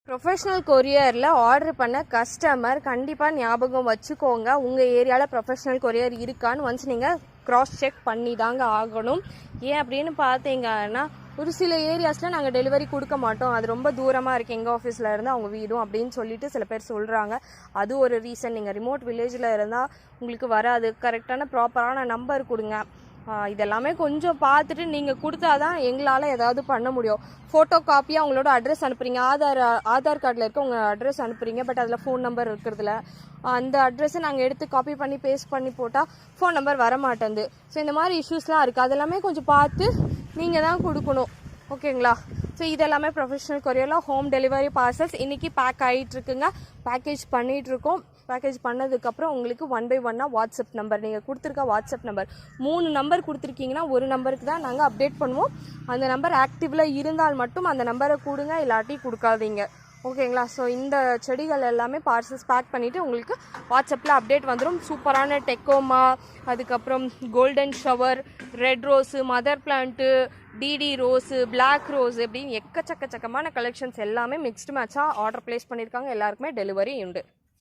Professional கொரியரில் order பண்ண customer கண்டிப்பாக ஞாபகம் வச்சுக்கோங்க. உங்கள் ஏரியாவில் ப்ரொஃபஷ்னல் கொரியர் இருக்கான்னு ஒன்ஸ் நீங்கள் க்ராஸ் செக் பண்ணி தாங்க ஆகணும். ஏன் அப்படின்னு பார்த்தீங்கன்னா, ஒரு சில ஏரியாஸில் நாங்கள் டெலிவரி கொடுக்க மாட்டோம், அது ரொம்ப தூரமாக இருக்குது எங்கள் ஆஃபீஸில் இருந்து அவங்க வீடும் அப்படின்னு சொல்லிட்டு சில பேர் சொல்கிறாங்க. அது ஒரு ரீசன். நீங்கள் ரிமோட் வில்லேஜில் இருந்தால் உங்களுக்கு வராது. கரெக்டான ப்ராப்பரான நம்பர் கொடுங்க. இதெல்லாமே கொஞ்சம் பார்த்துட்டு நீங்கள் கொடுத்தா தான் எங்களால் ஏதாவது பண்ண முடியும். ஃபோட்டோ காப்பியாக உங்களோட அட்ரஸ் அனுப்புகிறீங்க, ஆதார் கார்டில் இருக்க உங்கள் அட்ரஸ் அனுப்புகிறீங்க, பட் அதில் ஃபோன் நம்பர் இருக்கிறதுல அந்த அட்ரெஸை நாங்கள் எடுத்து காப்பி பண்ணி பேஸ்ட் பண்ணி போட்டால் ஃபோன் நம்பர் வர மாட்டேங்குது. ஸோ இந்த மாதிரி இஷ்யூஸ்லாம் இருக்குது. அதெல்லாமே கொஞ்சம் பார்த்து நீங்கள் தான் கொடுக்கணும். ஓகேங்களா? ஸோ இதெல்லாமே ப்ரொஃபஷனல் கொரியரில் ஹோம் டெலிவரி பார்சல்ஸ் இன்றைக்கி பேக் ஆகிட்டுருக்குங்க. பேக்கேஜ் பண்ணிகிட்ருக்கோம். பேக்கேஜ் பண்ணதுக்கப்புறம் உங்களுக்கு 1 by 1 வாட்ஸ்அப் நம்பர், நீங்கள் கொடுத்துருக்க வாட்ஸ்அப் நம்பர் 3 நம்பர் கொடுத்துருக்கீங்கன்னா ஒரு நம்பருக்கு தான் நாங்கள் அப்டேட் பண்ணுவோம். அந்த நம்பர் ஆக்டிவில் இருந்தால் மட்டும் அந்த நம்பரை கொடுங்க, இல்லாட்டி கொடுக்காதீங்க. ஓகேங்களா? ஸோ இந்த செடிகள் எல்லாமே பார்சல்ஸ் பேக் பண்ணிவிட்டு உங்களுக்கு வாட்ஸ்அப்பில் அப்டேட் வந்துடும். சூப்பரான டெக்கோமா, அதுக்கப்புறம் golden shower, red rose, mother plant, டிடி ரோஸு, பிளாக் ரோஸ், எப்படின்னு எக்கச்சக்கமான கலெக்ஷன்ஸ் எல்லாமே மிக்ஸ்டு மேட்சாக ஆர்டர் ப்ளேஸ் பண்ணியிருக்காங்க. எல்லாருக்குமே டெலிவரி உண்டு.